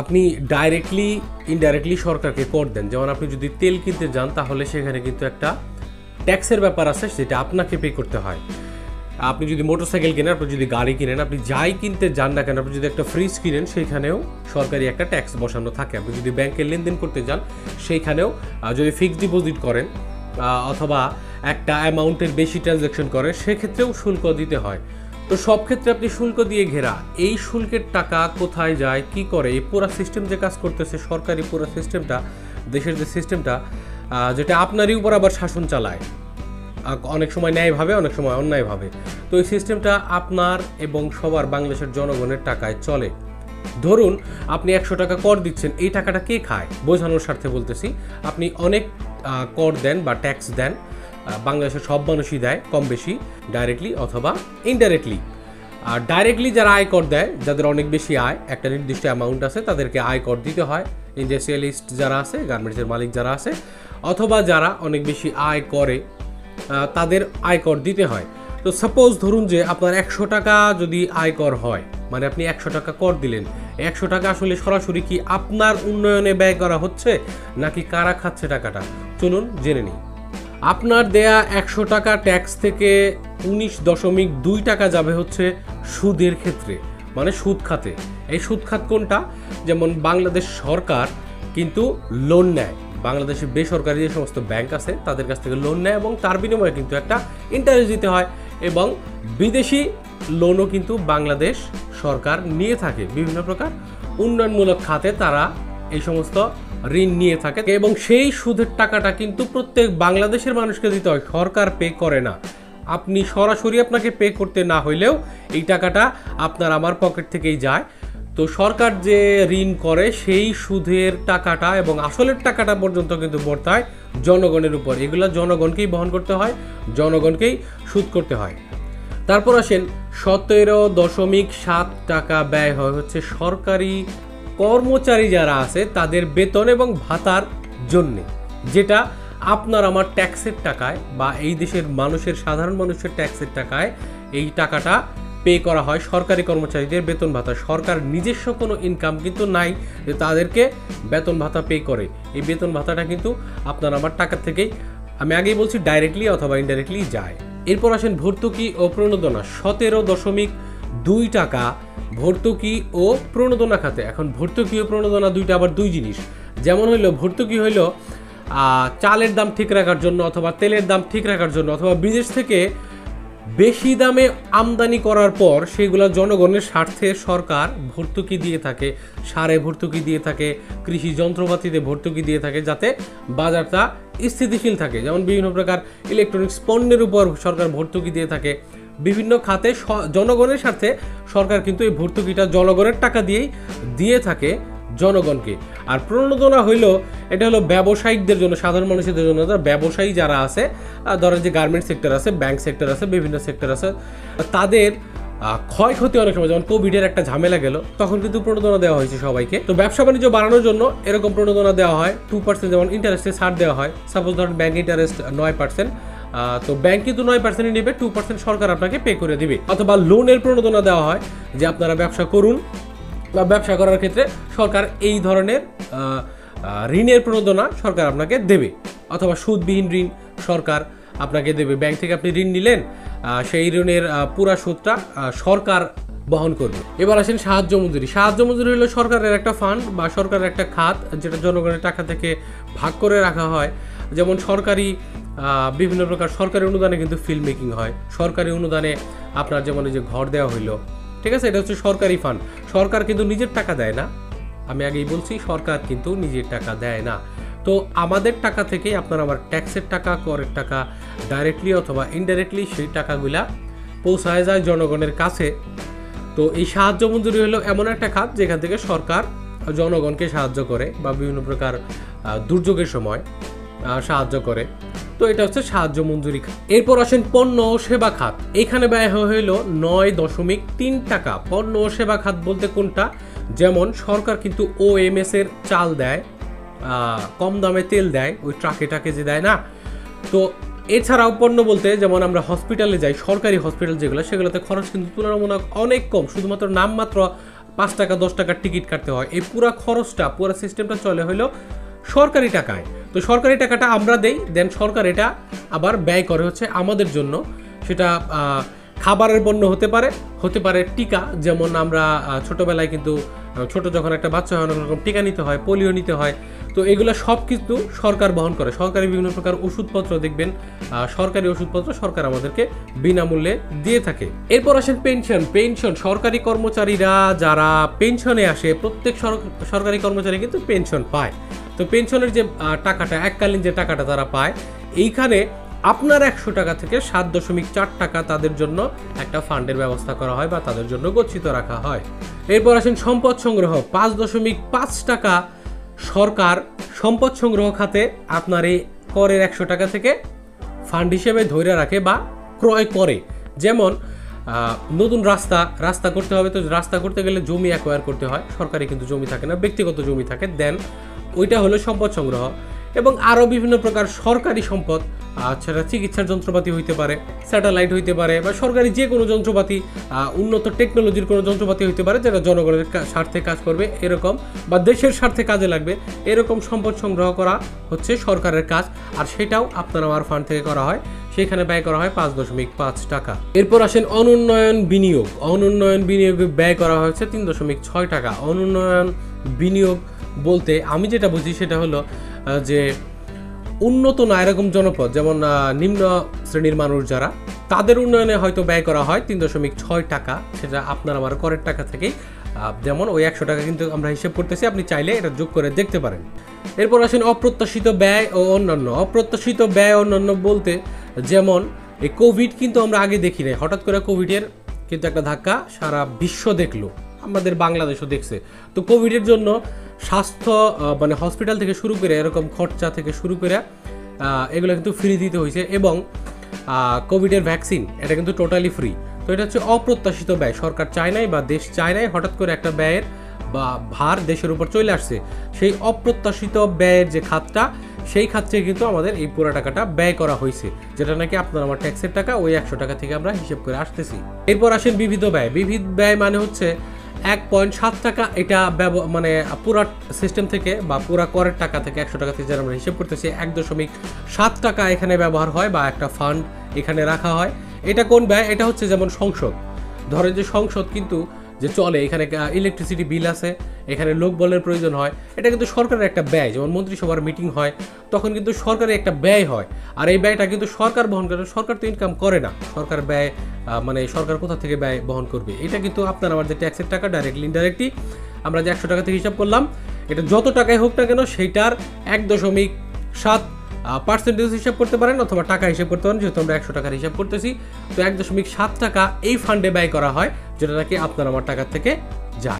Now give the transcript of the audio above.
আপনি directly indirectly সরকারকে কর দেন। যেমন আপনি যদি তেল কিনতে যান তাহলে সেখানে কিন্তু একটা ট্যাক্সের ব্যাপার আছে, যেটা আপনাকে পে করতে হয়। আপনি যদি মোটরসাইকেল কেনেন, আপনি যদি গাড়ি কিনেন, আপনি যাই কিনতে যান না কেন, আপনি যদি একটা ফ্রিজ কিনেন সেইখানেও সরকারি একটা ট্যাক্স বসানো থাকে। আপনি যদি ব্যাংকে লেনদেন করতে যান সেইখানেও যদি ফিক্সড ডিপোজিট করেন অথবা একটা অ্যামাউন্টের বেশি ট্রানজ্যাকশন করেন সেক্ষেত্রেও শুল্ক দিতে হয়। তো সব ক্ষেত্রে আপনি শুল্ক দিয়ে ঘেরা। এই শুল্কের টাকা কোথায় যায়, কি করে, এই পুরো সিস্টেম যে কাজ করতেছে, সরকারি পুরো সিস্টেমটা, দেশের যে সিস্টেমটা, যেটা আপনারই উপর আবার শাসন চালায়, অনেক সময় ন্যায়ভাবে, অনেক সময় অন্যায়ভাবে। তো এই সিস্টেমটা আপনার এবং সবার বাংলাদেশের জনগণের টাকায় চলে। ধরুন আপনি 100 টাকা কর দিচ্ছেন, এই টাকাটা কে খায় বোঝানোর স্বার্থে বলতেছি। আপনি অনেক কর দেন বা ট্যাক্স দেন, বাংলাদেশের সব মানুষই দেয় কম বেশি, ডাইরেক্টলি অথবা ইনডাইরেক্টলি। আর ডাইরেক্টলি যারা আয়কর দেয়, যাদের অনেক বেশি আয়, একটা নির্দিষ্ট অ্যামাউন্ট আছে, তাদেরকে আয়কর দিতে হয়। ইন্ডাস্ট্রিয়ালিস্ট যারা আছে, গার্মেন্টসের মালিক যারা আছে, অথবা যারা অনেক বেশি আয় করে তাদের আয়কর দিতে হয়। তো সাপোজ ধরুন যে আপনার 100 টাকা যদি আয়কর হয়, মানে আপনি 100 টাকা কর দিলেন, 100 টাকা আসলে সরাসরি কি আপনার উন্নয়নে ব্যয় করা হচ্ছে নাকি কারা খাচ্ছে টাকাটা, চলুন জেনে নিই। আপনার দেয়া 100 টাকা ট্যাক্স থেকে 19.2 টাকা যাবে হচ্ছে সুদের ক্ষেত্রে, মানে সুদ খাতে। এই সুদ খাত কোনটা? যেমন বাংলাদেশ সরকার কিন্তু লোন নেয়, বাংলাদেশের বেসরকারি যে সমস্ত ব্যাংক আছে তাদের কাছ থেকে লোন নেয় এবং তার বিনিময়ে কিন্তু একটা ইন্টারেস্ট দিতে হয়। এবং বিদেশি লোনও কিন্তু বাংলাদেশ সরকার নিয়ে থাকে, বিভিন্ন প্রকার উন্নয়নমূলক খাতে তারা এই সমস্ত ঋণ নিয়ে থাকে এবং সেই সুদের টাকাটা কিন্তু প্রত্যেক বাংলাদেশের মানুষকে দিতে হয়, সরকার পে করে না। আপনি সরাসরি আপনাকে পে করতে না হইলেও এই টাকাটা আপনার আমার পকেট থেকেই যায়। তো সরকার যে ঋণ করে সেই সুদের টাকাটা এবং আসলের টাকাটা পর্যন্ত কিন্তু বর্তায় জনগণের উপর। এগুলো জনগণকেই বহন করতে হয়, জনগণকেই সুদ করতে হয়। তারপর আসেন 17.7 টাকা ব্যয় হয় হচ্ছে সরকারি কর্মচারী যারা আছে তাদের বেতন এবং ভাতার জন্যে, যেটা আপনার আমার ট্যাক্সের টাকায় বা এই দেশের মানুষের, সাধারণ মানুষের ট্যাক্সের টাকায় এই টাকাটা পে করা হয় সরকারি কর্মচারীদের বেতন ভাতা। সরকার নিজস্ব কোনো ইনকাম কিন্তু নাই যে তাদেরকে বেতন ভাতা পে করে। এই বেতন ভাতাটা কিন্তু আপনার আমার টাকা থেকেই, আমি আগেই বলছি, ডাইরেক্টলি অথবা ইনডাইরেক্টলি যায়। এরপর আসেন ভর্তুকি ও প্রণোদনা, 17.2 টাকা ভর্তুকি ও প্রণোদনা খাতে। এখন ভর্তুকি ও প্রণোদনা দুইটা আবার দুই জিনিস। যেমন হইলো ভর্তুকি হইলো চালের দাম ঠিক রাখার জন্য অথবা তেলের দাম ঠিক রাখার জন্য, অথবা বিদেশ থেকে বেশি দামে আমদানি করার পর সেগুলো জনগণের স্বার্থে সরকার ভর্তুকি দিয়ে থাকে, সারে ভর্তুকি দিয়ে থাকে, কৃষি যন্ত্রপাতিতে ভর্তুকি দিয়ে থাকে, যাতে বাজারটা স্থিতিশীল থাকে। যেমন বিভিন্ন প্রকার ইলেকট্রনিক্স পণ্যের উপর সরকার ভর্তুকি দিয়ে থাকে। বিভিন্ন খাতে জনগণের স্বার্থে সরকার কিন্তু এই ভর্তুকিটা জনগণের টাকা দিয়েই দিয়ে থাকে জনগণকে। আর প্রণোদনা হইল, এটা হলো ব্যবসায়িকদের জন্য, সাধারণ মানুষদের জন্য। ব্যবসায়ী যারা আছে, ধরেন যে গার্মেন্টস সেক্টর আছে, ব্যাংক সেক্টর আছে, বিভিন্ন সেক্টর আছে, তাদের ক্ষয়ক্ষতি অনেক সময়, যেমন কোভিডের একটা ঝামেলা গেল, তখন কিন্তু প্রণোদনা দেওয়া হয়েছে সবাইকে। তো ব্যবসা বাণিজ্য বাড়ানোর জন্য এরকম প্রণোদনা দেওয়া হয়। 2% যেমন ইন্টারেস্টে ছাড় দেওয়া হয়। সাপোজ ধরেন ব্যাংক ইন্টারেস্ট 9%, তো ব্যাংক কিন্তু 9%ই নেবে, 2% সরকার আপনাকে পে করে দিবে। অথবা লোনের প্রণোদনা দেওয়া হয় যে আপনারা ব্যবসা করুন, বা ব্যবসা করার ক্ষেত্রে সরকার এই ধরনের ঋণের প্রণোদনা সরকার আপনাকে দেবে, অথবা সুদবিহীন ঋণ সরকার আপনাকে দেবে। ব্যাংক থেকে আপনি ঋণ নিলেন, সেই ঋণের পুরা সুদটা সরকার বহন করবে। এবার আসেন সাহায্য মঞ্জুরি। সাহায্য মঞ্জুরি হলো সরকারের একটা ফান্ড বা সরকারের একটা খাত, যেটা জনগণের টাকা থেকে ভাগ করে রাখা হয়। যেমন সরকারি বিভিন্ন প্রকার সরকারি অনুদানে কিন্তু ফিল্ম মেকিং হয়। সরকারি অনুদানে আপনার যেমন এই যে ঘর দেওয়া হইলো, ঠিক আছে, এটা হচ্ছে সরকারি ফান্ড। সরকার কিন্তু নিজের টাকা দেয় না, আমি আগেই বলছি, সরকার কিন্তু নিজের টাকা দেয় না। তো আমাদের টাকা থেকে আপনার আমার ট্যাক্সের টাকা, করের টাকা, ডাইরেক্টলি অথবা ইনডাইরেক্টলি সেই টাকাগুলা পৌঁছায় যায় জনগণের কাছে। তো এই সাহায্য মঞ্জুরি হলো এমন একটা খাত যেখান থেকে সরকার জনগণকে সাহায্য করে বা বিভিন্ন প্রকার দুর্যোগের সময় সাহায্য করে। তো এটা হচ্ছে সাহায্য মঞ্জুরি খাত। এরপর আসেন পণ্য ও সেবা খাত। এখানে ব্যয় হইল 9.3 টাকা। পণ্য ও সেবা খাত বলতে কোনটা? যেমন সরকার কিন্তু OMS এর চাল দেয়, কম দামে তেল দেয়, ওই ট্রাকে টাকে যে দেয় না। তো এছাড়াও পণ্য বলতে যেমন আমরা হসপিটালে যাই, সরকারি হসপিটাল যেগুলো, সেগুলোতে খরচ কিন্তু তুলনামূলক অনেক কম, শুধুমাত্র নামমাত্র 5 টাকা 10 টাকার টিকিট কাটতে হয়। এই পুরো খরচটা পুরো সিস্টেমটা চলে হলো সরকারি টাকায়। তো সরকারি টাকাটা আমরা দেই, দেন সরকার এটা আবার ব্যয় করে হচ্ছে আমাদের জন্য। সেটা খাবারের পণ্য হতে পারে টিকা, যেমন আমরা ছোটোবেলায় কিন্তু ছোট যখন একটা বাচ্চা হয় অনেক রকম টিকা নিতে হয়, পোলিও নিতে হয়। তো এগুলো সব কিছু সরকার বহন করে। সরকারি বিভিন্ন প্রকার ওষুধপত্র দেখবেন, সরকারি ওষুধপত্র সরকার আমাদেরকে বিনামূল্যে দিয়ে থাকে। এরপর আসেন পেনশন। সরকারি কর্মচারীরা যারা পেনশনে আসে, প্রত্যেক সরকারি কর্মচারী কিন্তু পেনশন পায়। তো পেনশনের যে টাকাটা, এককালীন যে টাকাটা তারা পায়, এইখানে আপনার 100 টাকা থেকে 7.4 টাকা তাদের জন্য একটা ফান্ডের ব্যবস্থা করা হয় বা তাদের জন্য গচ্ছিত রাখা হয়। এরপর আসেন সম্পদ সংগ্রহ। 5.5 টাকা সরকার সম্পদ সংগ্রহ খাতে আপনার এই করের 100 টাকা থেকে ফান্ড হিসেবে ধরে রাখে বা ক্রয় করে। যেমন নতুন রাস্তা করতে হবে, তো রাস্তা করতে গেলে জমি অ্যাকোয়ার করতে হয়। সরকারি কিন্তু জমি থাকে না, ব্যক্তিগত জমি থাকে, দেন ওইটা হলো সম্পদ সংগ্রহ। এবং আরও বিভিন্ন প্রকার সরকারি সম্পদ, সেটা চিকিৎসার যন্ত্রপাতি হইতে পারে, স্যাটেলাইট হইতে পারে, বা সরকারি যে কোনো যন্ত্রপাতি, উন্নত টেকনোলজির কোনো যন্ত্রপাতি হইতে পারে যেটা জনগণের স্বার্থে কাজ করবে এরকম, বা দেশের স্বার্থে কাজে লাগবে এরকম সম্পদ সংগ্রহ করা হচ্ছে সরকারের কাজ। আর সেটাও আপনার আমার ফান্ড থেকে করা হয়, সেখানে ব্যয় করা হয় 5.5 টাকা। এরপর আসেন অনুন্নয়ন বিনিয়োগে ব্যয় করা হয়েছে 3.6 টাকা। অনুন্নয়ন বিনিয়োগ বলতে আমি যেটা বুঝি সেটা হলো যে উন্নত না এরকম জনপদ, যেমন নিম্ন শ্রেণীর মানুষ যারা, তাদের উন্নয়নে হয়তো ব্যয় করা হয় 3.6 টাকা। সেটা আপনার আমার করের টাকা থেকেই, যেমন ওই 100 টাকা কিন্তু আমরা হিসেব করতেছি, আপনি চাইলে এটা যোগ করে দেখতে পারেন। এরপর আসেন অপ্রত্যাশিত ব্যয় ও অন্যান্য বলতে যেমন এই কোভিড কিন্তু আমরা আগে দেখি নাই, হঠাৎ করে কোভিডের কিন্তু একটা ধাক্কা সারা বিশ্ব দেখলো, আমাদের বাংলাদেশও দেখছে। তো কোভিডের জন্য স্বাস্থ্য মানে হসপিটাল থেকে শুরু করে এরকম খরচা থেকে শুরু করে এগুলো কিন্তু ফ্রি দিতে হয়েছে। এবং কোভিডের ভ্যাকসিন এটা কিন্তু টোটালি ফ্রি। তো এটা হচ্ছে অপ্রত্যাশিত ব্যয়, সরকার চায় নাই বা দেশ চায় নাই, হঠাৎ করে একটা ব্যয়ের বা ভার দেশের উপর চলে আসছে। সেই অপ্রত্যাশিত ব্যয়ের যে খাতটা, সেই খাত থেকে কিন্তু আমাদের এই পুরো টাকাটা ব্যয় করা হয়েছে, যেটা নাকি আপনার আমার ট্যাক্সের টাকা, ওই 100 টাকা থেকে আমরা হিসেব করে আসতেছি। এরপর আসেন বিবিধ ব্যয় মানে হচ্ছে 1.7 টাকা। এটা মানে পুরা সিস্টেম থেকে বা পুরা করের টাকা থেকে 100 টাকা থেকে যারা আমরা হিসেব করতেছি, 1.7 টাকা এখানে ব্যবহার হয় বা একটা ফান্ড এখানে রাখা হয়। এটা কোন ব্যয়? এটা হচ্ছে যেমন সংসদ, ধরেন যে সংসদ কিন্তু যে চলে, এখানে ইলেকট্রিসিটি বিল আছে, এখানে লোক বলের প্রয়োজন হয়, এটা কিন্তু সরকারের একটা ব্যয়। যেমন মন্ত্রিসভার মিটিং হয়, তখন কিন্তু সরকারের একটা ব্যয় হয়, আর এই ব্যয়টা কিন্তু সরকার বহন করে। সরকার তো ইনকাম করে না, সরকার ব্যয় মানে সরকার কোথা থেকে ব্যয় বহন করবে? এটা কিন্তু আপনার আমার যে ট্যাক্সের টাকা, ডাইরেক্টলি ইনডাইরেক্টলি আমরা যে 100 টাকা থেকে হিসাব করলাম, এটা যত টাকায় হোক না কেন সেইটার 1.7% হিসাব করতে পারেন, অথবা টাকা হিসাব করতে পারেন, যেহেতু আমরা 100 টাকার হিসাব করতেছি। তো 1.7 টাকা এই ফান্ডে ব্যয় করা হয়, যেটা নাকি আপনার আমার টাকা থেকে